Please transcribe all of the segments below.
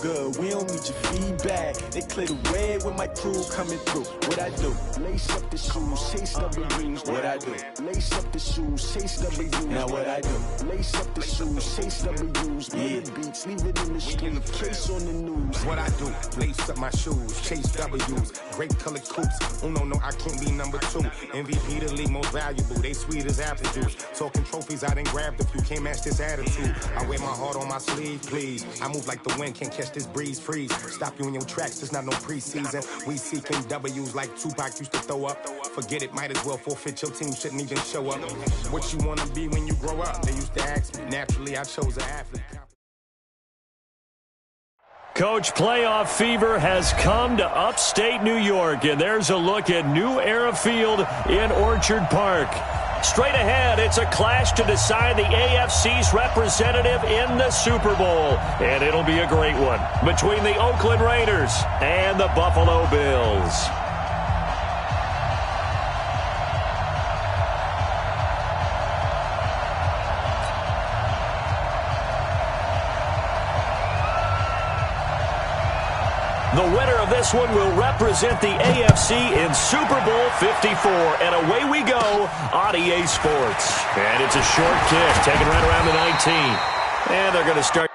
good, we don't need your feedback. They clear the way with my crew coming through. What I do? Lace up the shoes, chase W's. What I do? Lace up the shoes, chase W's. Now what I do? Lace up the shoes, chase W's. Yeah. Beats, leave it in the street, case on the news. What I do? Lace up my shoes, chase W's. Great colored coops. Oh no, I can't be number 2. MVP the league most valuable. They sweet as apple juice. Talking trophies, I didn't grab the few. Can't match this attitude. I wear my heart on my sleeve, please. I move like the wind, can't catch this breeze, freeze. Stop you in your tracks, there's not no preseason. We seeking W's like Tupac used to throw up. Forget it, might as well forfeit. Your team shouldn't even show up. What you wanna be when you grow up? They used to ask me. Naturally, I chose an athlete. Coach, playoff fever has come to upstate New York, and there's a look at New Era Field in Orchard Park. Straight ahead, it's a clash to decide the AFC's representative in the Super Bowl, and it'll be a great one between the Oakland Raiders and the Buffalo Bills. The winner of this one will represent the AFC in Super Bowl 54. And away we go on EA Sports. And it's a short kick, taken right around the 19. And they're going to start.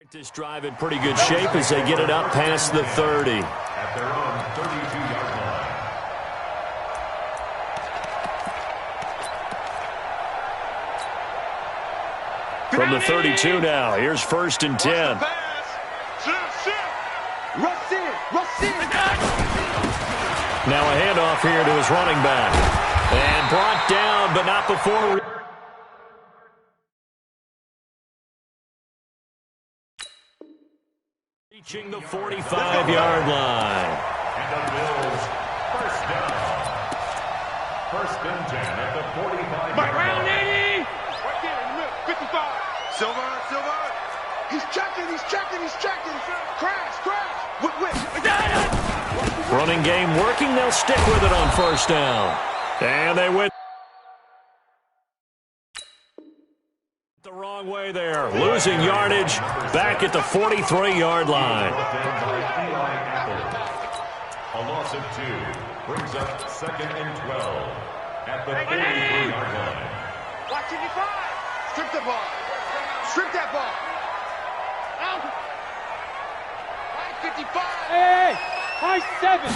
This drive in pretty good shape as they get it up past the 30. At their own 32-yard line. From the 32 now, here's 1st and 10. Now a handoff here to his running back. And brought down, but not before. Reaching the 45-yard line. And the Bills, first down. 1st and 10 at the 45-yard round line. 80. Right there in the middle, 55. Silver. He's checking. Crash. Whip. Running game working. They'll stick with it on 1st down. And they win. The wrong way there. Losing yardage back at the 43-yard line. A loss of 2 brings up 2nd and 12 at the 43-yard line. Watch 55. Strip the ball. Strip that ball. Out. Right 55. Hey. High 7.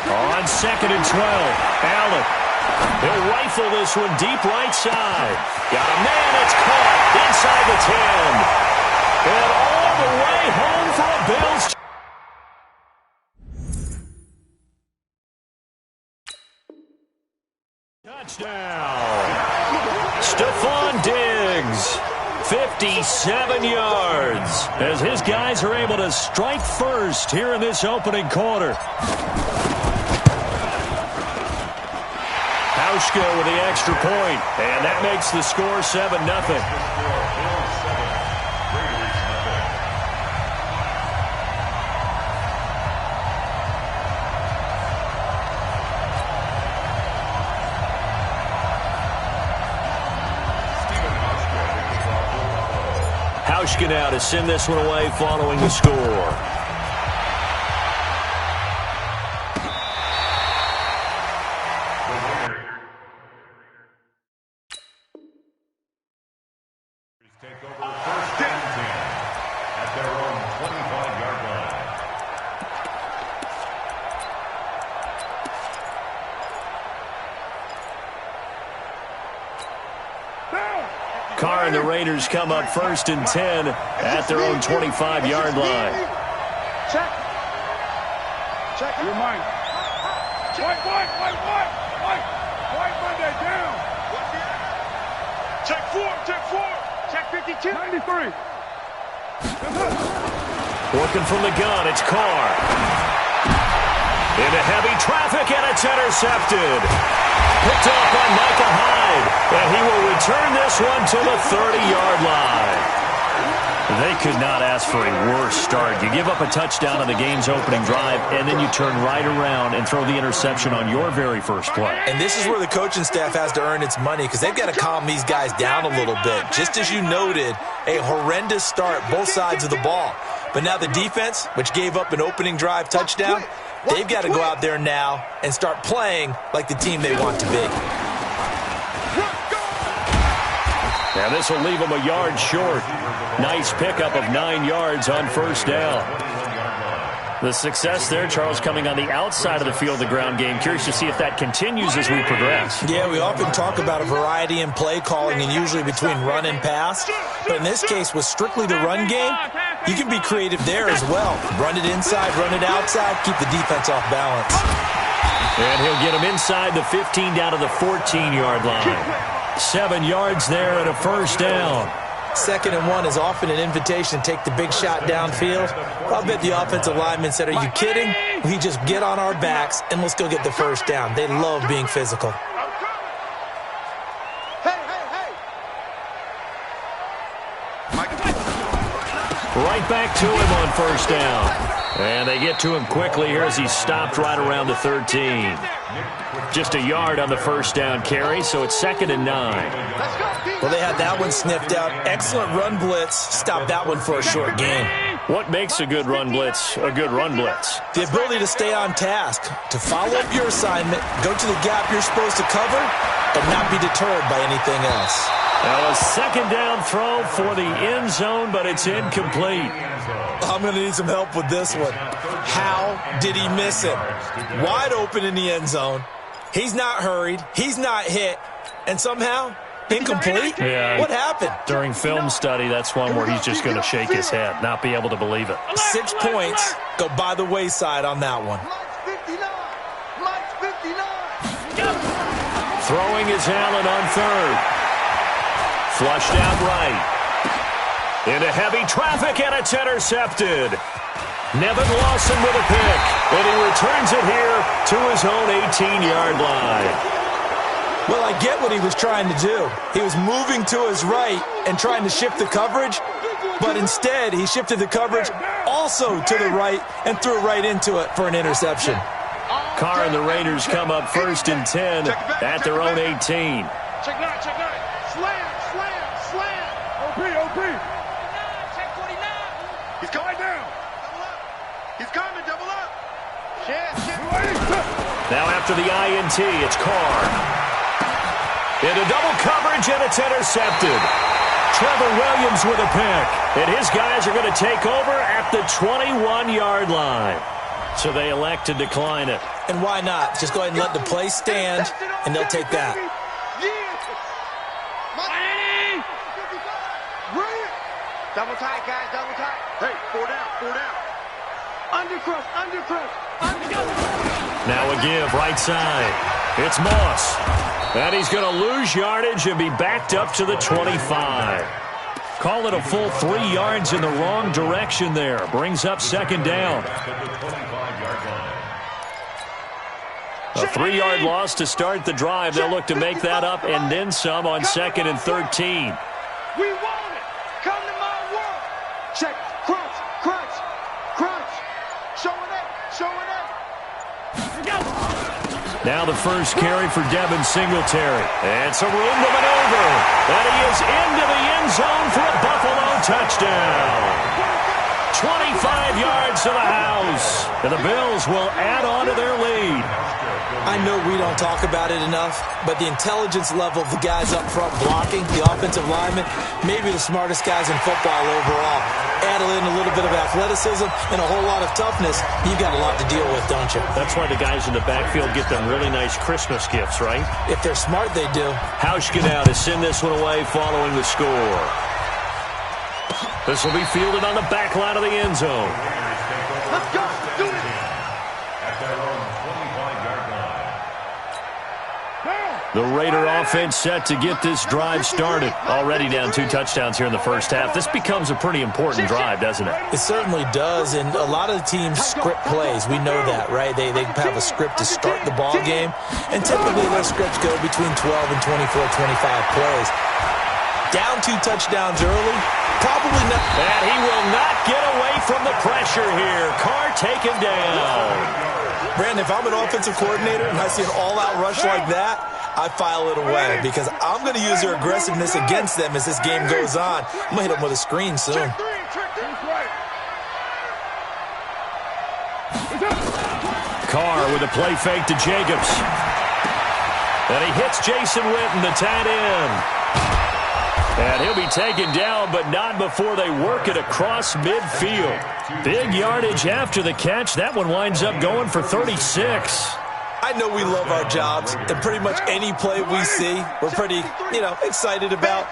On 2nd and 12. Allen. He'll rifle this one deep right side. Got a man. It's caught inside the 10. And all the way home for a Bills. Touchdown. Stephon Diggs. 57 yards as his guys are able to strike first here in this opening quarter. Hauschka with the extra point, and that makes the score 7-0. Hauschka now to send this one away following the score. Take over 1st and 10 at their own 25-yard line. Carr and the Raiders come up 1st and 10 at their own 25-yard line. Check. Your mind. White, Monday down. Check 4. Check 52. 93. Working from the gun, it's Carr. Into heavy traffic, and it's intercepted. Picked up by Micah Hyde, and he will return this one to the 30-yard line. They could not ask for a worse start. You give up a touchdown on the game's opening drive, and then you turn right around and throw the interception on your very first play. And this is where the coaching staff has to earn its money because they've got to calm these guys down a little bit. Just as you noted, a horrendous start, both sides of the ball. But now the defense, which gave up an opening drive touchdown, they've got to go out there now and start playing like the team they want to be. Now this will leave them a yard short. Nice pickup of 9 yards on first down. The success there, Charles, coming on the outside of the field, the ground game. Curious to see if that continues as we progress. Yeah, we often talk about a variety in play calling and usually between run and pass. But in this case, with strictly the run game, you can be creative there as well. Run it inside, run it outside, keep the defense off balance. And he'll get him inside the 15 down to the 14-yard line. 7 yards there and a first down. 2nd and 1 is often an invitation to take the big shot downfield. I'll bet the offensive lineman said, are you kidding? We just get on our backs and let's go get the first down. They love being physical. Right back to him on first down. And they get to him quickly here as he stopped right around the 13. Just a yard on the first down carry, so it's 2nd and 9. Well, they had that one sniffed out. Excellent run blitz. Stopped that one for a short gain. What makes a good run blitz a good run blitz? The ability to stay on task, to follow up your assignment, go to the gap you're supposed to cover, and not be deterred by anything else. Now a 2nd down throw for the end zone, but it's incomplete. I'm going to need some help with this one. How did he miss it? Wide open in the end zone. He's not hurried. He's not hit. And somehow, incomplete? Yeah. What happened? During film study, that's one where he's just going to shake his head, not be able to believe it. 6 points go by the wayside on that one. Throwing is Allen on 3rd. Flushed out right. Into heavy traffic, and it's intercepted. Nevin Lawson with a pick, and he returns it here to his own 18-yard line. Well, I get what he was trying to do. He was moving to his right and trying to shift the coverage, but instead he shifted the coverage also to the right and threw right into it for an interception. Carr and the Raiders come up 1st and 10 at their own 18. Check it out. Slam. OP. Check 49. He's coming down. Double up. He's coming, double up. Shit. Now after the INT, it's Carr. Into double coverage, and it's intercepted. Trevor Williams with a pick. And his guys are going to take over at the 21-yard line. So they elect to decline it. And why not? Just go ahead and let the play stand, and they'll take that. Double tight, guys, double tight. Hey, 4 down. Undercrush. Now a give, right side. It's Moss. And he's going to lose yardage and be backed up to the 25. Call it a full 3 yards in the wrong direction there. Brings up 2nd down. A 3-yard loss to start the drive. They'll look to make that up and then some on 2nd and 13. We want it. Come to my world. Check. Crunch. Showing up. Now the first carry for Devin Singletary. And some room to maneuver. And he is into the end zone for a Buffalo touchdown. 25 yards to the house. And the Bills will add on to their lead. I know we don't talk about it enough, but the intelligence level of the guys up front blocking, the offensive linemen, maybe the smartest guys in football overall. Add in a little bit of athleticism and a whole lot of toughness, you've got a lot to deal with, don't you? That's why the guys in the backfield get them really nice Christmas gifts, right? If they're smart, they do. Hauschka now to send this one away following the score. This will be fielded on the back line of the end zone. Let's go. Do it. The Raider offense set to get this drive started. Already down 2 touchdowns here in the first half. This becomes a pretty important drive, doesn't it? It certainly does, and a lot of the teams script plays. We know that, right? They have a script to start the ball game, and typically those scripts go between 12 and 24, 25 plays. Down 2 touchdowns early. Probably not. And he will not get away from the pressure here. Carr taken down. Brandon, if I'm an offensive coordinator and I see an all-out rush like that, I file it away because I'm going to use their aggressiveness against them as this game goes on. I'm going to hit them with a screen soon. Carr with a play fake to Jacobs. And he hits Jason Witten, the tight end. And he'll be taken down, but not before they work it across midfield. Big yardage after the catch. That one winds up going for 36. I know we love our jobs, and pretty much any play we see, we're pretty, excited about.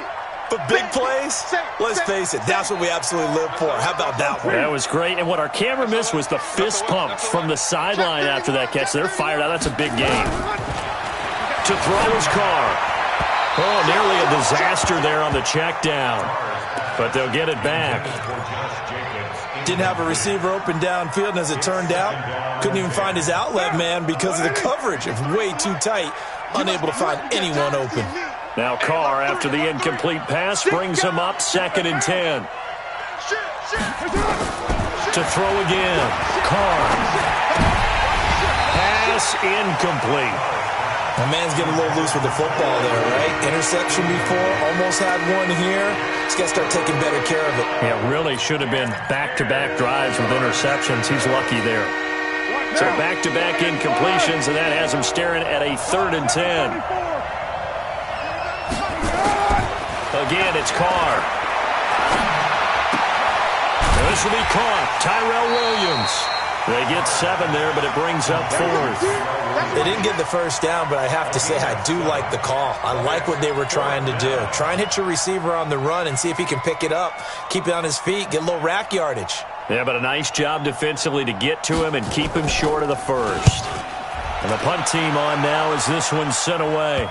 But big plays, let's face it, that's what we absolutely live for. How about that one? That was great. And what our camera missed was the fist pump from the sideline after that catch. They're fired out. That's a big game. To throw his Carr. Oh, nearly a disaster there on the check down. But they'll get it back. Didn't have a receiver open downfield, and as it turned out, couldn't even find his outlet man because of the coverage. It was way too tight, unable to find anyone open. Now Carr, after the incomplete pass, brings him up 2nd and 10. To throw again. Carr. Pass incomplete. My man's getting a little loose with the football there, right? Interception before, almost had one here. He's got to start taking better care of it. Yeah, really should have been back-to-back drives with interceptions. He's lucky there. So back-to-back incompletions, and that has him staring at a 3rd and 10. Again, it's Carr. This will be caught. Tyrell Williams. They get 7 there, but it brings up 4th. They didn't get the first down, but I have to say I do like the call. I like what they were trying to do. Try and hit your receiver on the run and see if he can pick it up, keep it on his feet, get a little rack yardage. Yeah, but a nice job defensively to get to him and keep him short of the first. And the punt team on now as this one's sent away.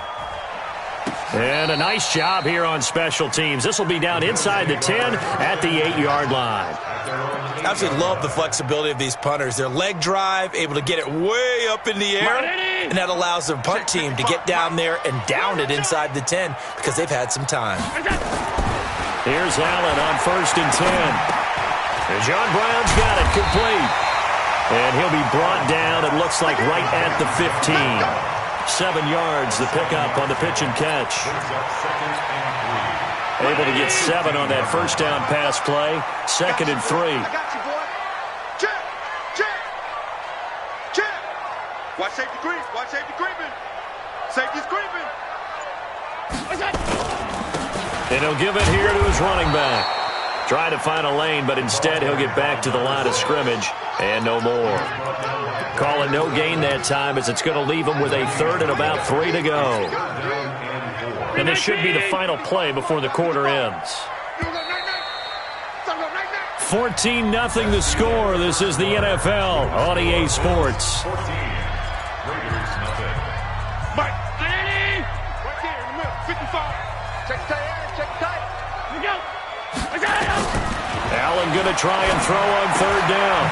And a nice job here on special teams. This will be down inside the 10 at the 8-yard line. Absolutely love the flexibility of these punters. Their leg drive, able to get it way up in the air, and that allows the punt team to get down there and down it inside the 10 because they've had some time. Here's Allen on 1st and 10. And John Brown's got it complete. And he'll be brought down, it looks like, right at the 15. 7 yards, the pickup on the pitch and catch. Able to get 7 on that first down pass play. 2nd and 3. I got you, boy. Check. Watch safety creep. Watch safety creeping. Safety's creeping. And he'll give it here to his running back. Try to find a lane, but instead he'll get back to the line of scrimmage and no more. Call it no gain that time as it's going to leave him with a 3rd and about 3 to go. And this should be the final play before the quarter ends. 14-0 the score. This is the NFL on EA Sports. Right there in the middle. 55. Check tight. Here we go. Allen going to try and throw on 3rd down.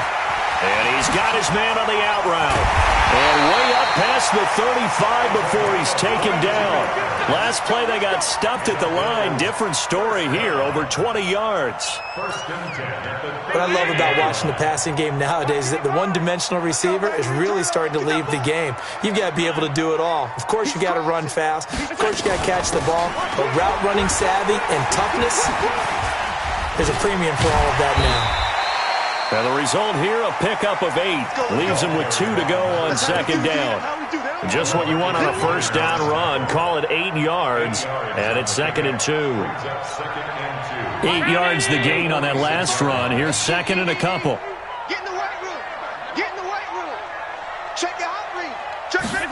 And he's got his man on the out route. And way up past the 35 before he's taken down. Last play they got stuffed at the line. Different story here, over 20 yards. What I love about watching the passing game nowadays is that the one-dimensional receiver is really starting to leave the game. You've got to be able to do it all. Of course, you got to run fast. Of course, you got to catch the ball. But route running savvy and toughness, there's a premium for all of that now. And the result here, a pickup of 8. Leaves him with 2 to go on 2nd down. Just what you want on a first down run. Call it 8 yards, and it's 2nd and 2. 8 yards the gain on that last run. Here's 2nd and a couple. Get in the weight room. Check your hot read. Check it.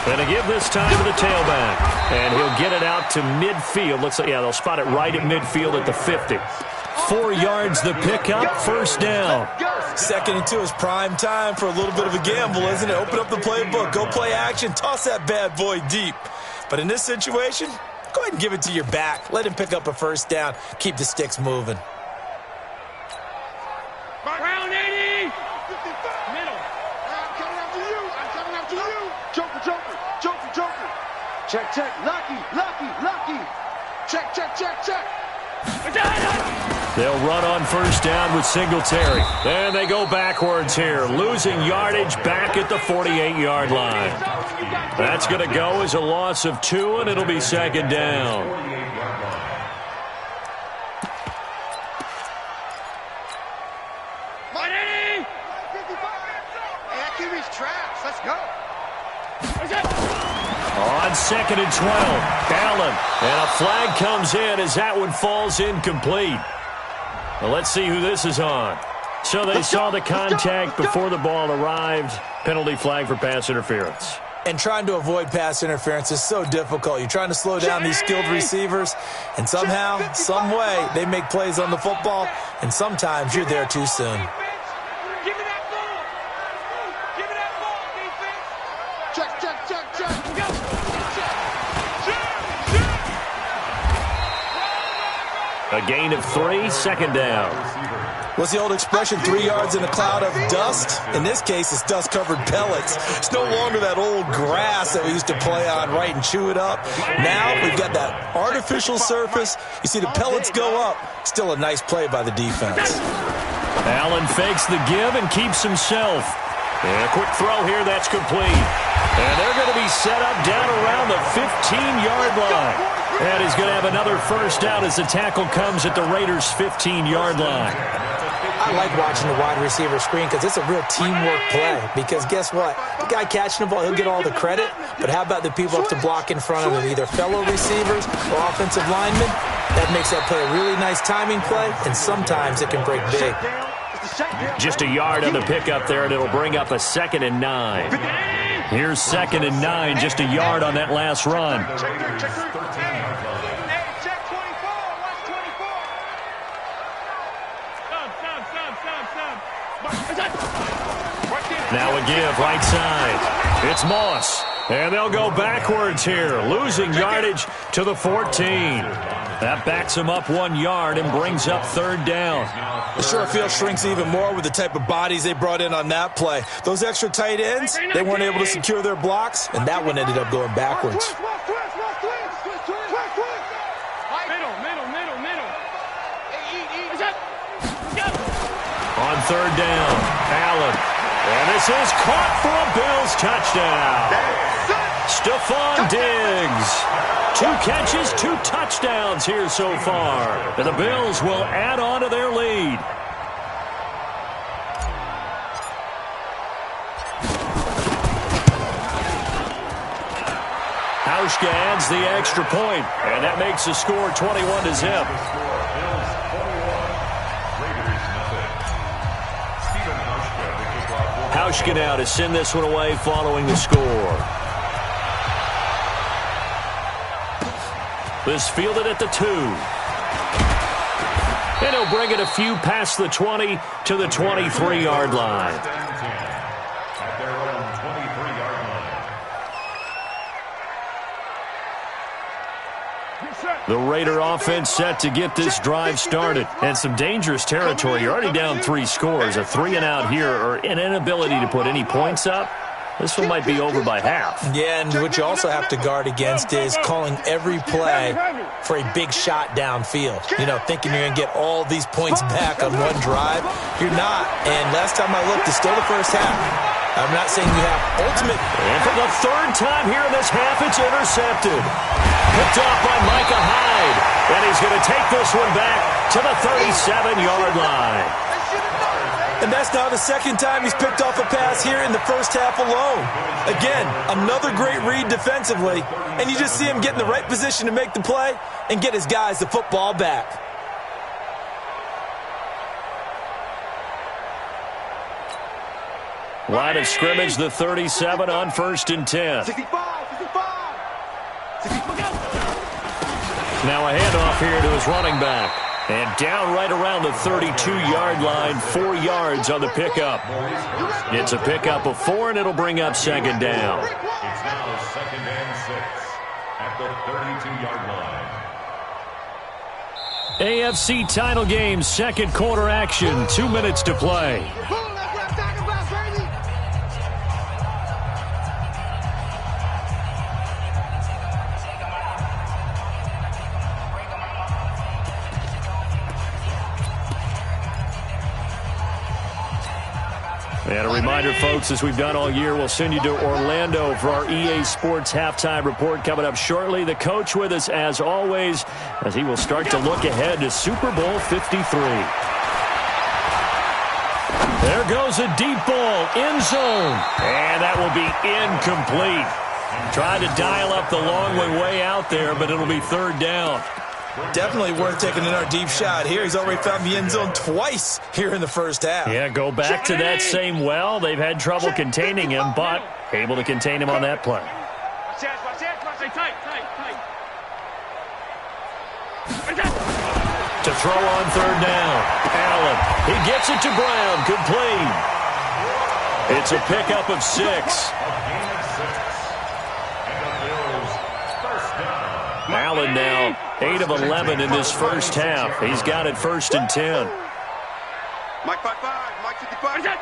And to give this time to the tailback. And he'll get it out to midfield. Looks like, yeah, they'll spot it right at midfield at the 50. 4 yards the pickup, first down. 2nd and 2 is prime time for a little bit of a gamble, isn't it? Open up the playbook, go play action, toss that bad boy deep. But in this situation, go ahead and give it to your back. Let him pick up a first down. Keep the sticks moving. Round 80. 55. Middle. I'm coming after you. Joker. Check. Lucky. Check, check, check, check. They'll run on first down with Singletary. And they go backwards here, losing yardage back at the 48-yard line. That's going to go as a loss of 2, and it'll be second down. Let's go. On second and 12, Allen. And a flag comes in as that one falls incomplete. Well, let's see who this is on. So they saw the contact before the ball arrived. Penalty flag for pass interference. And trying to avoid pass interference is so difficult. You're trying to slow down these skilled receivers, and somehow, some way, they make plays on the football, and sometimes you're there too soon. Check, check, check, check. A gain of 3, second down. What's the old expression, 3 yards in a cloud of dust? In this case, it's dust-covered pellets. It's no longer that old grass that we used to play on, right, and chew it up. Now we've got that artificial surface. You see the pellets go up. Still a nice play by the defense. Allen fakes the give and keeps himself. And a quick throw here, that's complete. And they're going to be set up down around the 15-yard line. And he's going to have another first down as the tackle comes at the Raiders' 15-yard line. I like watching the wide receiver screen because it's a real teamwork play. Because guess what? The guy catching the ball, he'll get all the credit. But how about the people up to block in front of him, either fellow receivers or offensive linemen? That makes that play a really nice timing play, and sometimes it can break big. Just a yard on the pickup there, and it'll bring up a 2nd and 9. Here's 2nd and 9, just a yard on that last run. Now a give, right side. It's Moss. And they'll go backwards here, losing yardage to the 14. That backs him up 1 yard and brings up 3rd down. The short field shrinks even more with the type of bodies they brought in on that play. Those extra tight ends, they weren't able to secure their blocks, and that one ended up going backwards. On 3rd down, Allen. And this is caught for a Bills touchdown. Stephon Diggs. 2 catches, 2 touchdowns here so far. And the Bills will add on to their lead. Hauschka adds the extra point, and that makes the score 21-0. Hauschka now to send this one away following the score. This fielded at the 2. And he'll bring it a few past the 20 to the 23-yard line. At their own 23-yard line. The Raider offense set to get this drive started. And some dangerous territory. You're already down 3 scores. A 3-and-out here or an inability to put any points up. This one might be over by half. Yeah, and what you also have to guard against is calling every play for a big shot downfield. You know, thinking you're going to get all these points back on one drive. You're not. And last time I looked, it's still the first half. I'm not saying you have ultimate. And for the 3rd time here in this half, it's intercepted. Picked off by Micah Hyde. And he's going to take this one back to the 37-yard line. And that's now the 2nd time he's picked off a pass here in the first half alone. Again, another great read defensively. And you just see him get in the right position to make the play and get his guys the football back. Line of scrimmage, the 37 on 1st and 10. 65. Now a handoff here to his running back. And down right around the 32-yard line, 4 yards on the pickup. It's a pickup of 4, and it'll bring up 2nd down. It's now 2nd and 6 at the 32-yard line. AFC title game, 2nd quarter action, 2 minutes to play. And a reminder, folks, as we've done all year, we'll send you to Orlando for our EA Sports halftime report coming up shortly. The coach with us, as always, as he will start to look ahead to Super Bowl 53. There goes a deep ball, end zone, and that will be incomplete. Tried to dial up the long way out there, but it'll be third down. Definitely worth taking another deep shot here. He's already found the end zone twice here in the first half. Yeah, go back to that same well. They've had trouble containing him, but able to contain him on that play. To throw on third down. Allen, he gets it to Brown, complete. It's a pickup of 6. Allen now 8 of 11 in this first half. He's got it 1st and 10. Mike 5-5, Mike 55. Not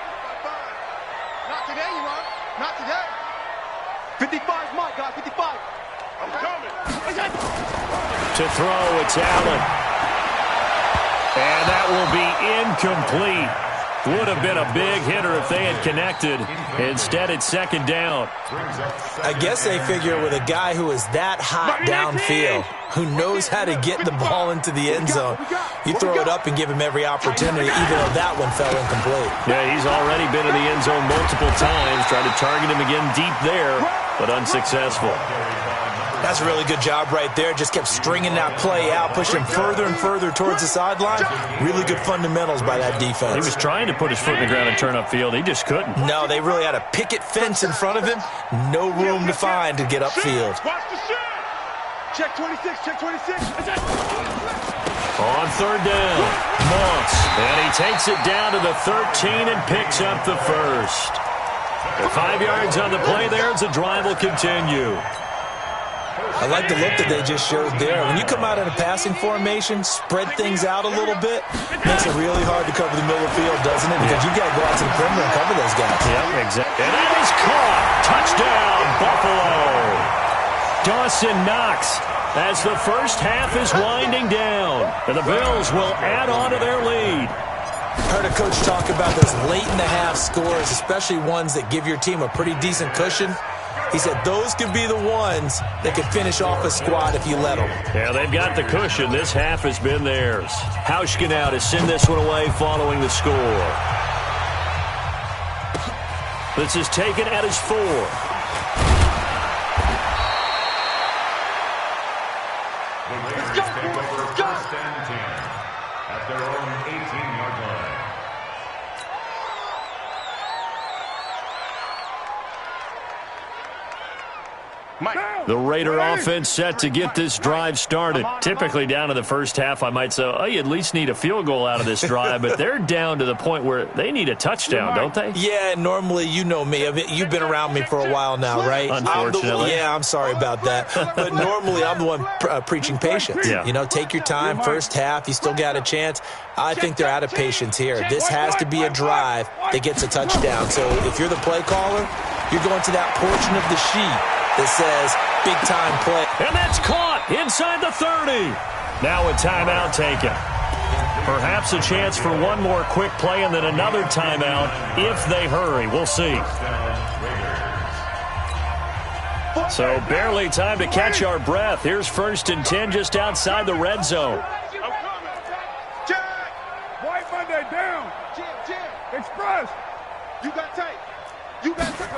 today, you are. Not today. 55 is Mike, guys. 55. I'm coming. To throw, it's Allen. And that will be incomplete. Would have been a big hitter if they had connected. Instead, it's 2nd down. I guess they figure with a guy who is that hot downfield, who knows how to get the ball into the end zone, you throw it up and give him every opportunity, even though that one fell incomplete. Yeah, he's already been in the end zone multiple times. Tried to target him again deep there, but unsuccessful. That's a really good job right there. Just kept stringing that play out, pushing further and further towards the sideline. Really good fundamentals by that defense. He was trying to put his foot in the ground and turn upfield. He just couldn't. No, they really had a picket fence in front of him. No room to find to get upfield. Check 26, check 26. On third down, Moss. And he takes it down to the 13 and picks up the first. The 5 yards on the play there as the drive will continue. I like the look that they just showed there. When you come out in a passing formation, spread things out a little bit, makes it really hard to cover the middle of the field, doesn't it? Because you've got to go out to the perimeter and cover those guys. Yep, exactly. And that is caught. Touchdown, Buffalo. Dawson Knox as the first half is winding down. And the Bills will add on to their lead. Heard a coach talk about those late-in-the-half scores, especially ones that give your team a pretty decent cushion. He said those could be the ones that could finish off a squad if you let them. Yeah, they've got the cushion. This half has been theirs. Hauschka now to send this one away following the score. This is taken at his 4. The Raiders take over 1st and 10 at their own 18-yard line. The Raider offense set to get this drive started. Typically down to the first half, I might say, oh, you at least need a field goal out of this drive, but they're down to the point where they need a touchdown, don't they? Yeah, normally, you know me. You've been around me for a while now, right? Unfortunately. I'm sorry about that. But normally, I'm the one preaching patience. Yeah. You know, take your time, first half, you still got a chance. I think they're out of patience here. This has to be a drive that gets a touchdown. So if you're the play caller, you're going to that portion of the sheet that says big-time play. And that's caught inside the 30. Now a timeout taken. Perhaps a chance for one more quick play and then another timeout if they hurry. We'll see. So barely time to catch our breath. Here's 1st and 10 just outside the red zone. White Monday down. Express. You got tape. You got tape.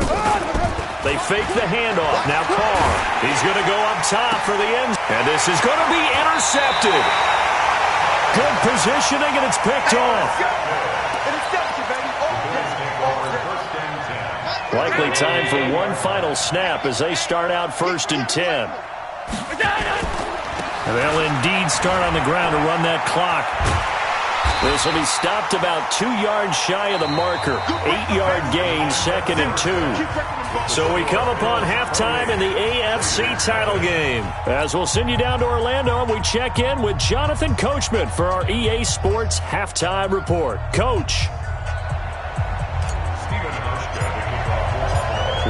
They fake the handoff. Now Carr. He's going to go up top for the end. And this is going to be intercepted. Good positioning, and it's picked off. Likely time for one final snap as they start out 1st and 10. And they'll indeed start on the ground to run that clock. This will be stopped about 2 yards shy of the marker. 8-yard gain, 2nd and 2. So we come upon halftime in the AFC title game. As we'll send you down to Orlando, we check in with Jonathan Coachman for our EA Sports halftime report. Coach.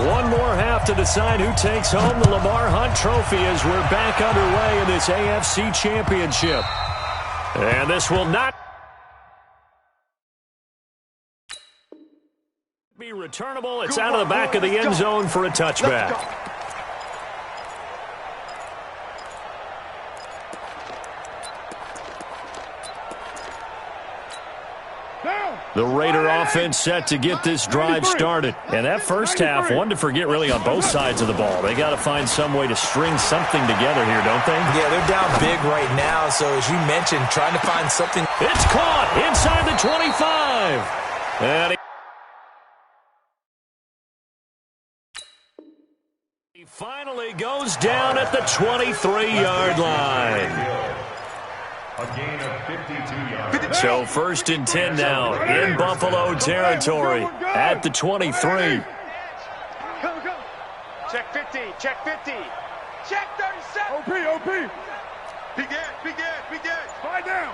One more half to decide who takes home the Lamar Hunt Trophy as we're back underway in this AFC championship. And this will not Be returnable. It's out of the back of the end zone for a touchback. The Raider offense set to get this drive started. And that first half, one to forget really on both sides of the ball. They got to find some way to string something together here, don't they? Yeah, they're down big right now. So as you mentioned, trying to find something. It's caught inside the 25. And he finally goes down at the 23-yard line. A gain of 52 yards. So 1st and 10 now in Buffalo territory at the 23. Go. Check 50. Check 50. Check 37. OP. Begin. Slide down.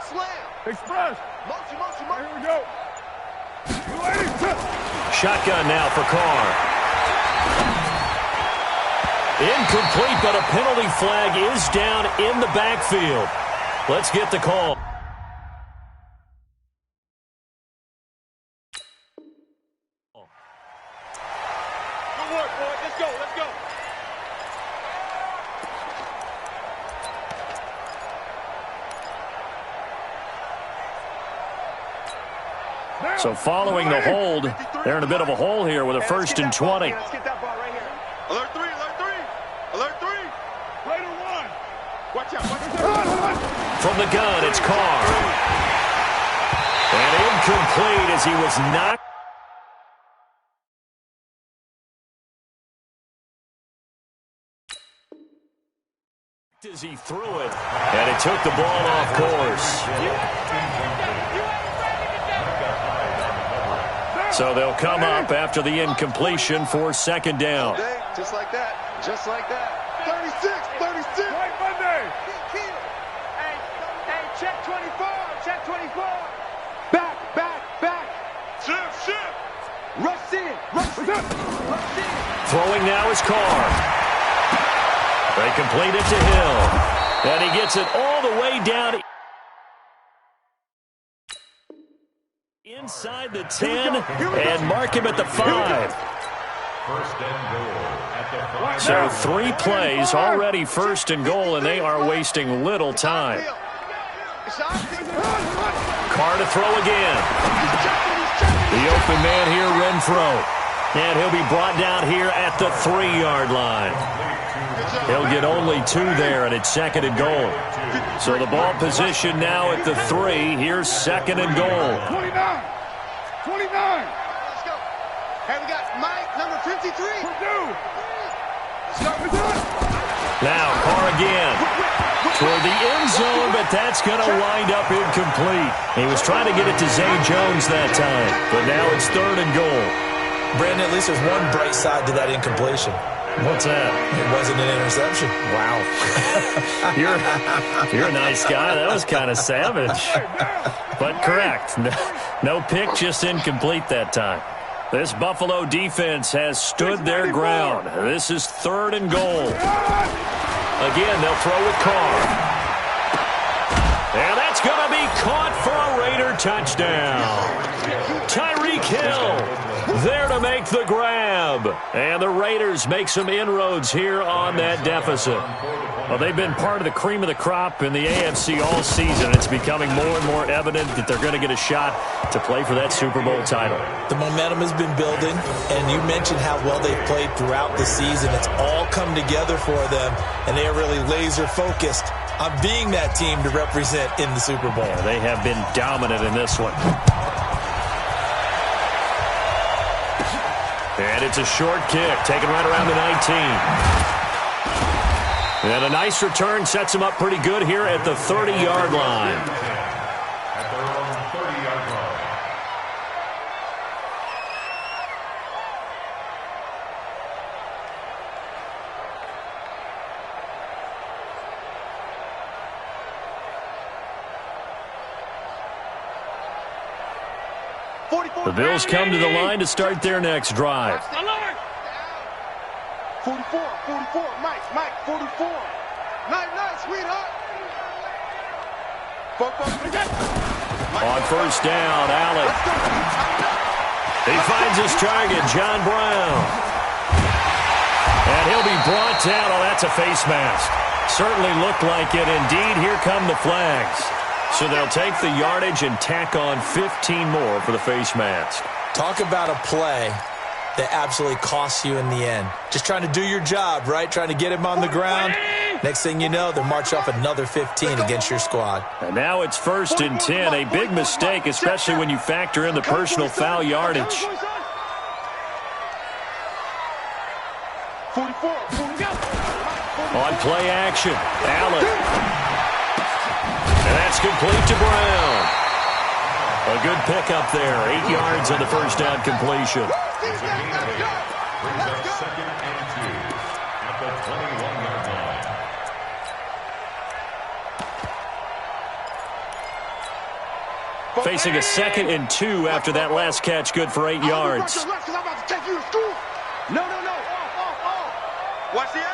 Slam. Express. Motion. Here we go. Shotgun now for Carr. Incomplete, but a penalty flag is down in the backfield. Let's get the call. Good work, boys. Let's go. So following the hold, they're in a bit of a hole here with a 1st and 20. Let's get that ball right here. Alert 3. Raider 1. Watch out. From the gun, it's Carr. And incomplete as he was knocked. As he threw it, and it took the ball off course. So they'll come up after the incompletion for 2nd down. Just like that. 36. Right Monday. Hey, check 24. Back. Shift. Rush in. Throwing now is Carr. They complete it to Hill. And he gets it all the way down inside the 10 and mark him at the 5. 1st and goal at the 5. So 3 plays already 1st and goal, and they are wasting little time. Carr to throw again. The open man here, Renfro. And he'll be brought down here at the 3-yard line. He'll get only 2 there, and it's 2nd and goal. So the ball position now at the 3. Here's 2nd and goal. 29. Let's go. Hey, we got Mike, number 53. Now Carr again. Toward the end zone, but that's going to wind up incomplete. He was trying to get it to Zay Jones that time, but now it's 3rd and goal. Brandon, at least there's one bright side to that incompletion. What's that? It wasn't an interception. Wow. You're a nice guy. That was kind of savage. But correct. No pick, just incomplete that time. This Buffalo defense has stood their ground. This is 3rd and goal. Again, they'll throw with Carr. And that's going to be caught for a Raider touchdown. Tyreek Hill there to make the grab. And the Raiders make some inroads here on that deficit. Well, they've been part of the cream of the crop in the AFC all season. It's becoming more and more evident that they're going to get a shot to play for that Super Bowl title. The momentum has been building, and you mentioned how well they've played throughout the season. It's all come together for them, and they are really laser-focused on being that team to represent in the Super Bowl. Yeah, they have been dominant in this one. And it's a short kick, taken right around the 19. And a nice return sets him up pretty good here at the 30-yard line. At their own 30-yard line. The Bills come to the line to start their next drive. 44, Mike, 44. Nice, sweetheart. On 1st down, Allen. He finds his target, John Brown. And he'll be brought down. Oh, that's a face mask. Certainly looked like it. Indeed, here come the flags. So they'll take the yardage and tack on 15 more for the face mask. Talk about a play that absolutely costs you in the end. Just trying to do your job, right? Trying to get him on the ground. Next thing you know, they'll march off another 15 against your squad. And now it's 1st and 10. A big mistake, especially when you factor in the personal foul yardage. On play action, Allen. And that's complete to Brown. A good pickup there. 8 yards on the first down completion. Brings up 2nd and 2 at the 21-yard line. Facing a 2nd and 2 after that last catch, good for 8 yards. No. Watch the eye.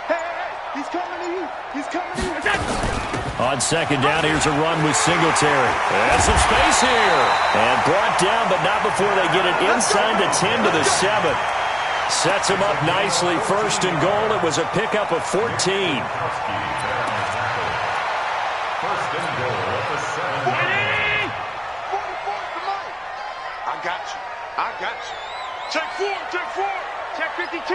Hey, he's coming to you. He's coming to you. On 2nd down, here's a run with Singletary. And some space here. And brought down, but not before they get it inside the 10 to the 7. Sets him up nicely. 1st and goal. It was a pickup of 14. 1st and goal at the 7. 44 I got you. Check 4. Check 52.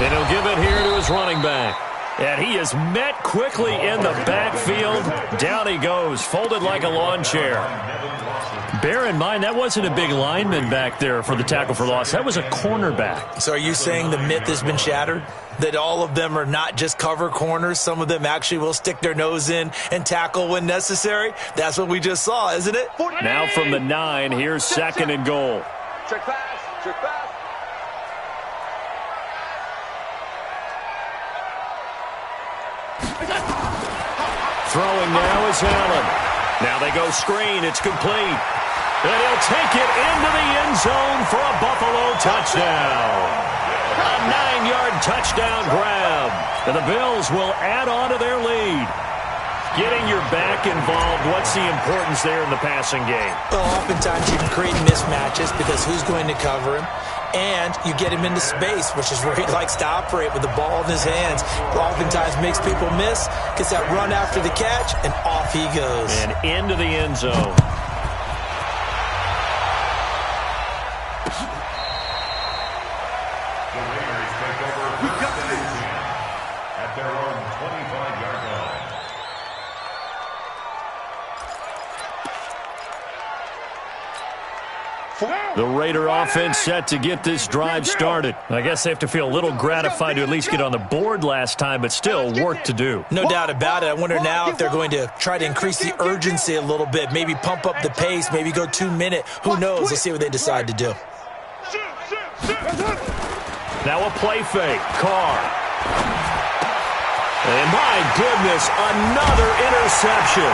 And he'll give it here to his running back. And he is met quickly in the backfield. Down he goes, folded like a lawn chair. Bear in mind, that wasn't a big lineman back there for the tackle for loss. That was a cornerback. So are you saying the myth has been shattered? That all of them are not just cover corners? Some of them actually will stick their nose in and tackle when necessary? That's what we just saw, isn't it? Now from the 9, here's 2nd and goal. Check pass. Throwing now is Allen. Now they go screen. It's complete. And he'll take it into the end zone for a Buffalo touchdown. A 9-yard touchdown grab. And the Bills will add on to their lead. Getting your back involved, what's the importance there in the passing game? Well, oftentimes you can create mismatches because who's going to cover him? And you get him into space, which is where he likes to operate with the ball in his hands. Oftentimes makes people miss, gets that run after the catch, and off he goes. And into the end zone. The Raiders take over 1st and 10 at their own 25-yard line. The Raider offense set to get this drive started. I guess they have to feel a little gratified to at least get on the board last time, but still work to do. No doubt about it. I wonder now if they're going to try to increase the urgency a little bit, maybe pump up the pace, maybe go 2-minute. Who knows? Let's see what they decide to do. Now a play fake. Carr. And my goodness, another interception.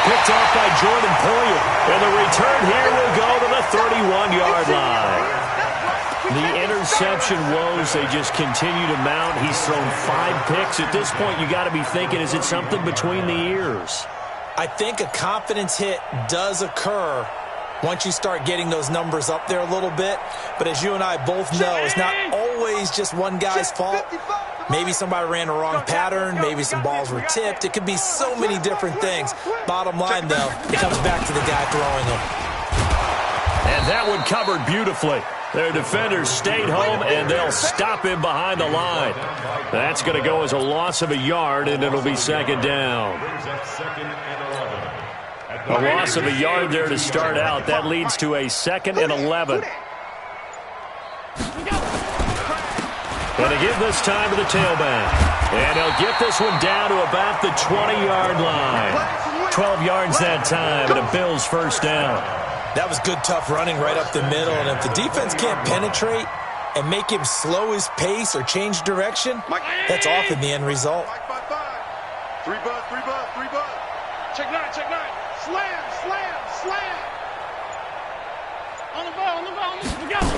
Picked off by Jordan Poyer. And the return here will go to the 31-yard line. The interception woes, they just continue to mount. He's thrown 5 picks. At this point, you got to be thinking, is it something between the ears? I think a confidence hit does occur once you start getting those numbers up there a little bit. But as you and I both know, it's not always just one guy's fault. Maybe somebody ran a wrong pattern. Maybe some balls were tipped. It could be so many different things. Bottom line, though, it comes back to the guy throwing them. And that one covered beautifully. Their defenders stayed home, and they'll stop him behind the line. That's going to go as a loss of a yard, and it'll be 2nd down. A loss of a yard there to start out. That leads to a 2nd and 11. Going to give this time to the tailback. And he'll get this one down to about the 20-yard line. 12 yards that time, and a Bills 1st down. That was good, tough running right up the middle. And if the defense can't penetrate and make him slow his pace or change direction, that's often the end result. 3 buzz. Check 9. Slam. On the ball. We got it.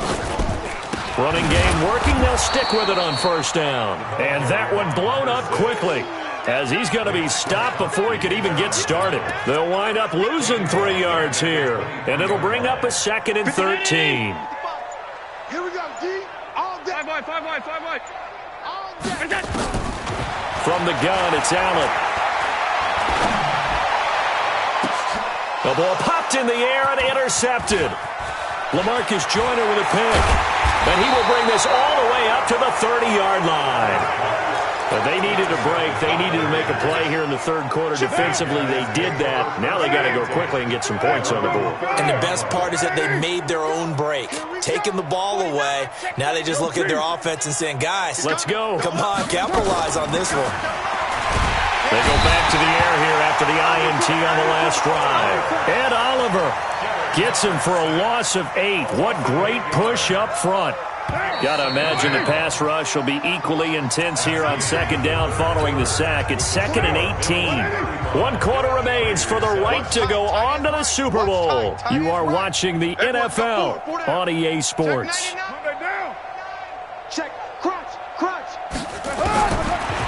Running game working. They'll stick with it on 1st down. And that one blown up quickly. as he's going to be stopped before he could even get started. They'll wind up losing 3 yards here, and it'll bring up a 2nd and 13. Here we go, D. All day. 5 wide. All day. From the gun, it's Allen. The ball popped in the air and intercepted. LaMarcus Joyner with a pick. And he will bring this all the way up to the 30-yard line. But they needed a break. They needed to make a play here in the third quarter. Defensively, they did that. Now they got to go quickly and get some points on the board. And the best part is that they made their own break. Taking the ball away. Now they just look at their offense and saying, guys, let's go. Come on, capitalize on this one. They go back to the air here after the INT on the last drive. Ed Oliver gets him for a loss of 8. What great push up front. Got to imagine the pass rush will be equally intense here on 2nd down following the sack. It's 2nd and 18. 1 quarter remains for the right to go on to the Super Bowl. You are watching the NFL on EA Sports. Check. Crunch.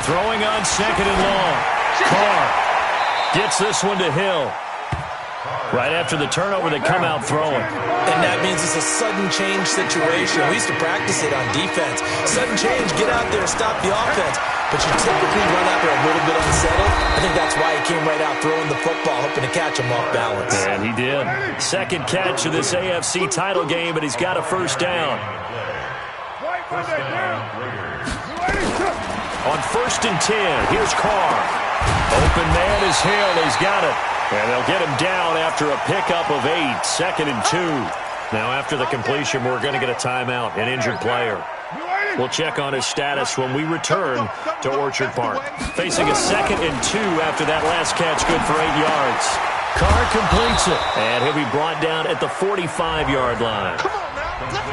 Throwing on 2nd and long. Carr gets this one to Hill. Right after the turnover, they come out throwing. And that means it's a sudden change situation. We used to practice it on defense. Sudden change, get out there, stop the offense. But you typically run out there a little bit unsettled. I think that's why he came right out throwing the football, hoping to catch him off balance. And he did. 2nd catch of this AFC title game, but he's got a 1st down. On 1st and 10, here's Carr. Open man is Hill. He's got it. And they'll get him down after a pickup of 8. 2nd and 2. Now after the completion, we're going to get a timeout, an injured player. We'll check on his status when we return to Orchard Park. Facing a 2nd and 2 after that last catch, good for 8 yards. Carr completes it, and he'll be brought down at the 45-yard line.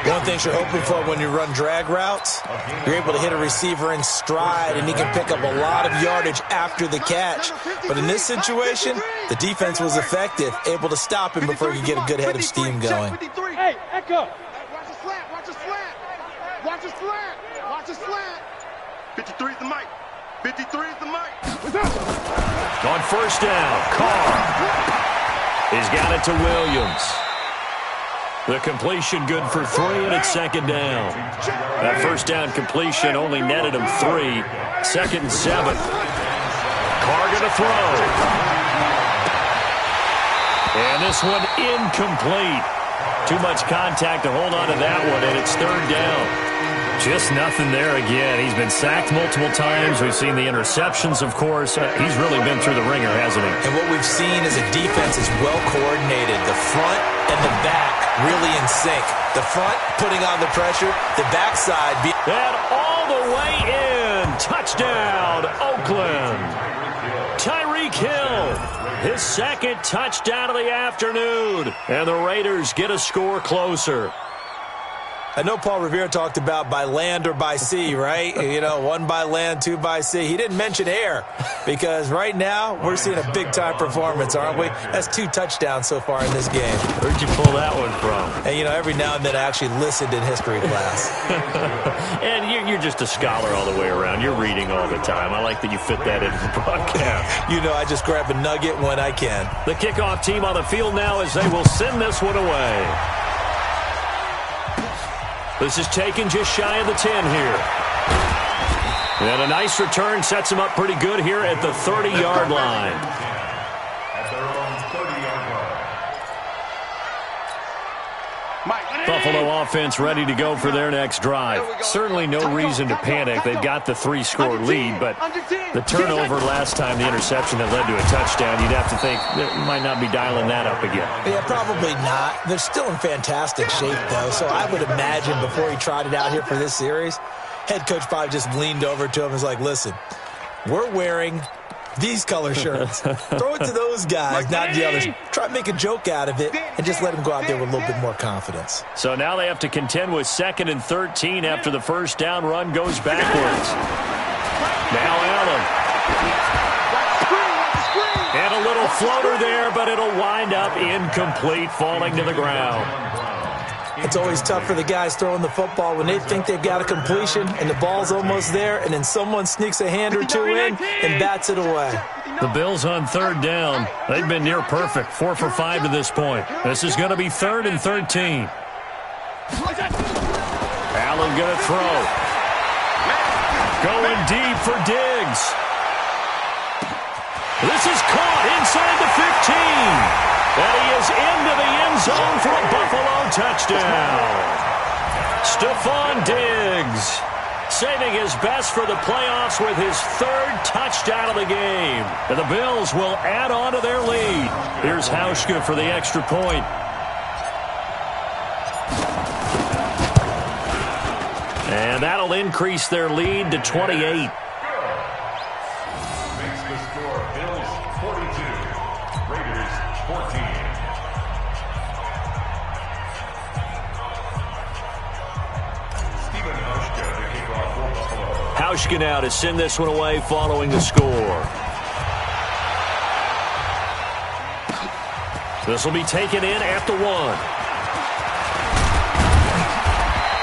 One thing you're hoping for when you run drag routes, you're able to hit a receiver in stride, and he can pick up a lot of yardage after the catch. But in this situation, the defense was effective, able to stop him before he could get a good head of steam going. Hey, Echo. Watch the slant. Watch the slant. 53 is the mic. 53 is the mic. On 1st down, Carr. He's got it to Williams. The completion good for 3, and it's 2nd down. That 1st down completion only netted him 3. 2nd and 7. Carr going to throw. And this one incomplete. Too much contact to hold on to that one, and it's 3rd down. Just nothing there again. He's been sacked multiple times. We've seen the interceptions, of course. He's really been through the ringer, hasn't he? And what we've seen is a defense is well coordinated. The front and the back really in sync. The front putting on the pressure, the backside being... And all the way in. Touchdown, Oakland. Tyreek Hill, his 2nd touchdown of the afternoon. And the Raiders get a score closer. I know Paul Revere talked about by land or by sea, right? You know, 1 by land, 2 by sea. He didn't mention air because right now we're seeing a big-time performance, aren't we? That's 2 touchdowns so far in this game. Where'd you pull that one from? And, you know, every now and then I actually listened in history class. And you're just a scholar all the way around. You're reading all the time. I like that you fit that into the broadcast. You know, I just grab a nugget when I can. The kickoff team on the field now as they will send this one away. This is taken just shy of the 10 here. And a nice return sets him up pretty good here at the 30-yard line. At their own 30-yard line. Buffalo offense ready to go for their next drive. Certainly no reason to panic. They've got the 3-score lead, but the turnover last time, the interception that led to a touchdown, you'd have to think they might not be dialing that up again. Yeah, probably not. They're still in fantastic shape, though, so I would imagine before he trotted out here for this series, head coach probably just leaned over to him and was like, listen, we're wearing these color shirts. Throw it to those guys, not the others. Try to make a joke out of it and just let them go out there with a little bit more confidence. So now they have to contend with 2nd and 13 after the 1st down run goes backwards. Now Allen. And a little floater there, but it'll wind up incomplete, falling to the ground. It's always tough for the guys throwing the football when they think they've got a completion and the ball's almost there, and then someone sneaks a hand or two in and bats it away. The Bills on third down. They've been near perfect, 4 for 5 to this point. This is going to be 3rd and 13. Allen going to throw. Going deep for Diggs. This is caught inside the 15. And he is into the end zone for a Buffalo touchdown. Stephon Diggs saving his best for the playoffs with his 3rd touchdown of the game. And the Bills will add on to their lead. Here's Hauschka for the extra point. And that'll increase their lead to 28. Makes the score Bills 42, Raiders 14. Stephen Hauschka to kick off for Buffalo. Hauschka now to send this one away following the score. This will be taken in at the 1.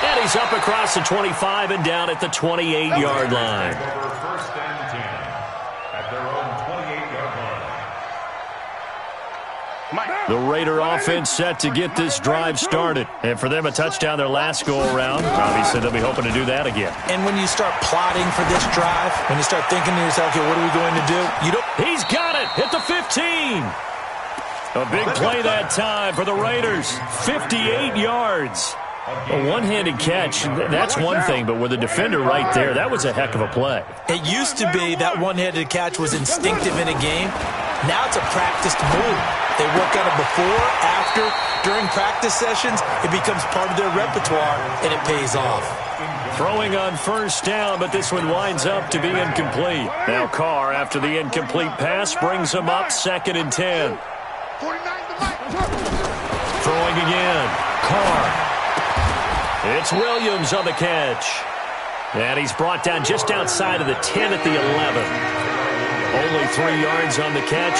And he's up across the 25 and down at the 28-yard line. Over 1st and 10 at their own 28-yard line. The Raider offense set to get this drive started. And for them, a touchdown their last go-around. Obviously, they'll be hoping to do that again. And when you start plotting for this drive, when you start thinking to yourself, okay, what are we going to do? He's got it at the 15. A big play that time for the Raiders. 58 yards. A one-handed catch, that's one thing, but with a defender right there, that was a heck of a play. It used to be that one-handed catch was instinctive in a game. Now it's a practiced move. They work on it before, after, during practice sessions. It becomes part of their repertoire, and it pays off. Throwing on first down, but this one winds up to be incomplete. Now Carr, after the incomplete pass, brings him up 2nd and 10. Throwing again. Carr. It's Williams on the catch. And he's brought down just outside of the 10 at the 11. Only 3 yards on the catch.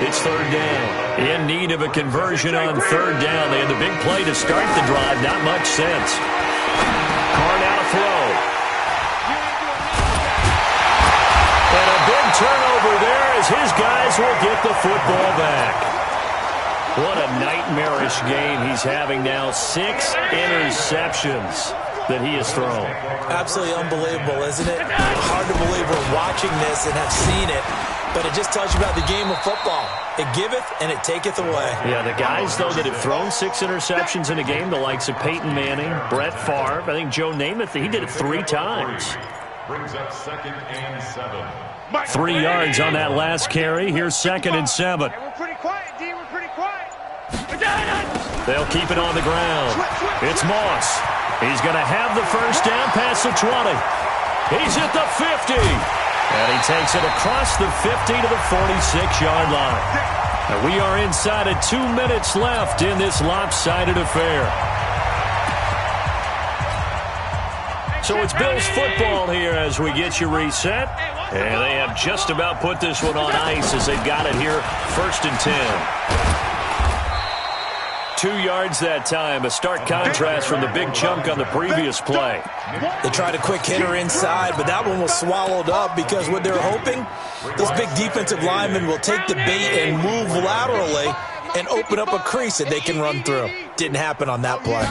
It's 3rd down. In need of a conversion on 3rd down. They had the big play to start the drive. Not much sense. Carr now to throw. And a big turnover there as his guys will get the football back. What a nightmarish game he's having now. 6 interceptions that he has thrown. Absolutely unbelievable, isn't it? Hard to believe we're watching this and have seen it, but it just tells you about the game of football. It giveth and it taketh away. Yeah, the guys, though, that have thrown 6 interceptions in a game, the likes of Peyton Manning, Brett Favre, I think Joe Namath, he did it 3 times. Brings up 2nd and 7. 3 yards on that last carry. Here's 2nd and 7. We're pretty quiet, D. We're pretty quiet. They'll keep it on the ground. It's Moss. He's going to have the first down past the 20. He's at the 50. And he takes it across the 50 to the 46-yard line. And we are inside of 2 minutes left in this lopsided affair. So it's Bills football here as we get you reset. And they have just about put this one on ice as they've got it here, 1st and 10. 2 yards that time, a stark contrast from the big chunk on the previous play. They tried a quick hitter inside, but that one was swallowed up because what they're hoping, those big defensive linemen will take the bait and move laterally and open up a crease that they can run through. Didn't happen on that play.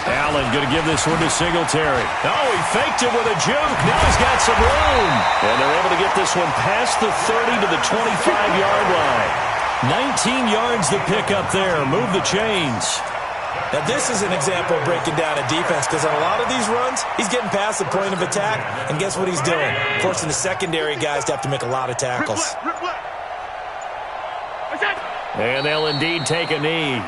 Allen going to give this one to Singletary. Oh, he faked it with a juke. Now he's got some room. And they're able to get this one past the 30 to the 25-yard line. 19 yards to pick up there. Move the chains. Now, this is an example of breaking down a defense because on a lot of these runs, he's getting past the point of attack, and guess what he's doing? Forcing the secondary guys to have to make a lot of tackles. And they'll indeed take a knee.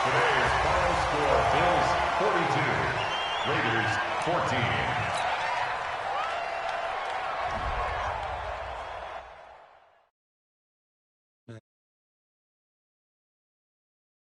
Today's final score, Bills 42, Raiders 14.